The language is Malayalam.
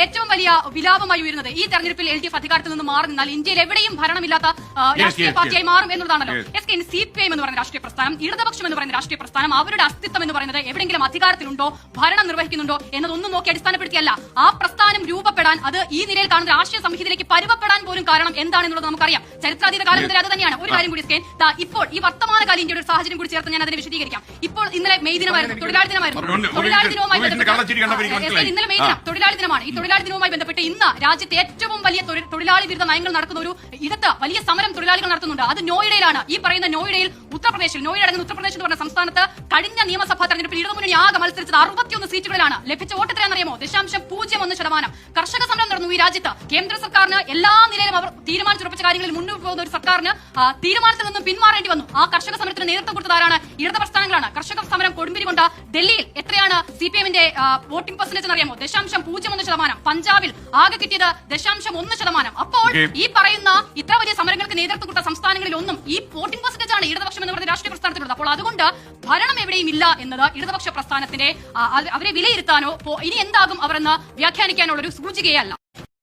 ഏറ്റവും വലിയ വിലാപമായി ഉയരുന്നത് ഈ തെരഞ്ഞെടുപ്പിൽ LDF അധികാരത്തിൽ നിന്ന് മാറി നിന്നാൽ ഇന്ത്യയിൽ എവിടെയും ഭരണമില്ലാത്ത രാഷ്ട്രീയ പാർട്ടിയായി മാറും എന്നുള്ളതാണല്ലോ. CPIM എന്ന് പറയുന്ന രാഷ്ട്രീയ പ്രസ്ഥാനം, ഇടതുപക്ഷം എന്ന് പറയുന്ന രാഷ്ട്രീയ പ്രസ്ഥാനം, അവരുടെ അസ്തിത്വം എന്ന് പറയുന്നത് എവിടെയെങ്കിലും അധികാരത്തിലുണ്ടോ, ഭരണം നിർവഹിക്കുന്നുണ്ടോ എന്നതൊന്നും നോക്കി അടിസ്ഥാനപ്പെടുത്തിയല്ല. ആ പ്രസ്ഥാനം രൂപപ്പെടാൻ, അത് ഈ നിലയിൽ കാണുന്ന രാഷ്ട്രീയ സംഹിതയിലേക്ക് പരുവപ്പെടാൻ പോലും കാരണം എന്താണെന്നുള്ളത് നമുക്കറിയാം. ചരിത്രാതീത കാലം മുതൽ അത് തന്നെയാണ്. ഒരു കാര്യം കൂടി ഇപ്പോൾ ഈ വർത്തമാനകാല ഇന്ത്യയുടെ ഒരു സാഹചര്യം കൂടി ചേർത്ത് ഞാൻ അതിനെ വിശദീകരിക്കാം. ഇപ്പോൾ ഇന്നലെ മെയ് ദിനമായിരുന്നു, തൊഴിലാളി ദിനമായിരുന്നു. തൊഴിലാളി ദിനവുമായി ബന്ധപ്പെട്ട് ഇന്നലെ മെയ് ദിനം തൊഴിലാളി ദിനമാണ്. ഈ തൊഴിലാളി ദിനവുമായി ബന്ധപ്പെട്ട് ഇന്ന് രാജ്യത്തെ ഏറ്റവും വലിയ തൊഴിലാളി വിരുദ്ധ നയങ്ങൾ നടക്കുന്ന ഒരു ഇടത്ത് വലിയ സമരം തൊഴിലാളികൾ നടത്തുന്നുണ്ട്. അത് നോയിഡയിലാണ്. ഈ പറയുന്ന നോയിഡയിൽ, ഉത്തർപ്രദേശിൽ, നോയിഡ അടങ്ങുന്ന ഉത്തർപ്രദേശ് എന്ന് പറഞ്ഞ സംസ്ഥാനത്ത് കഴിഞ്ഞ നിയമസഭാ തെരഞ്ഞെടുപ്പിൽ ഇടതുമുന്നണി ആകെ മത്സരിച്ചത് 61 സീറ്റുകളിലാണ്. ലഭിച്ച വോട്ട് എത്രയാണെന്നറിയാമോ? 0.01%. കർഷക സമരം നടന്നു ഈ രാജ്യത്ത്. കേന്ദ്ര സർക്കാരിന് എല്ലാ നിലയിലും അവർ തീരുമാനിച്ചുറപ്പിച്ച കാര്യങ്ങളിൽ മുന്നോട്ട് പോകുന്ന ഒരു സർക്കാരിന് തീരുമാനത്തിൽ നിന്നും പിന്മാറേണ്ടി വന്നു. ആ കർഷക സമരത്തിന് നേതൃത്വം കൊടുത്തതാരാണ്? ഇടത് പ്രസ്ഥാനങ്ങളാണ്. കർഷക സമരം കൊടുമ്പിരി കൊണ്ട് ഡൽഹിയിൽ എത്രയാണ് CPIMന്റെ വോട്ടിംഗ് പെർസെന്റേജ് എന്നറിയാമോ? 0.01%. പഞ്ചാബിൽ ആകെ കിട്ടിയത് 0.1%. അപ്പോൾ ഈ പറയുന്ന ഇത്ര വലിയ സമരങ്ങൾക്ക് നേതൃത്വം കൊടുത്ത സംസ്ഥാനങ്ങളിൽ ഒന്നും ഈ വോട്ടിംഗ് പെർസെന്റേജ് ആണ് ഇടതുപക്ഷം എന്ന് പറയുന്ന രാഷ്ട്രീയ പ്രസ്ഥാനത്തിലുള്ളത്. അപ്പോൾ അതുകൊണ്ട് ഭരണം എവിടെയും ഇല്ല എന്നത് ഇടതുപക്ഷ പ്രസ്ഥാനത്തിന്റെ അവരെ വിലയിരുത്താനോ ഇനി എന്താകും അവരെന്ന് വ്യാഖ്യാനിക്കാനുള്ള ഒരു സൂചികയല്ല.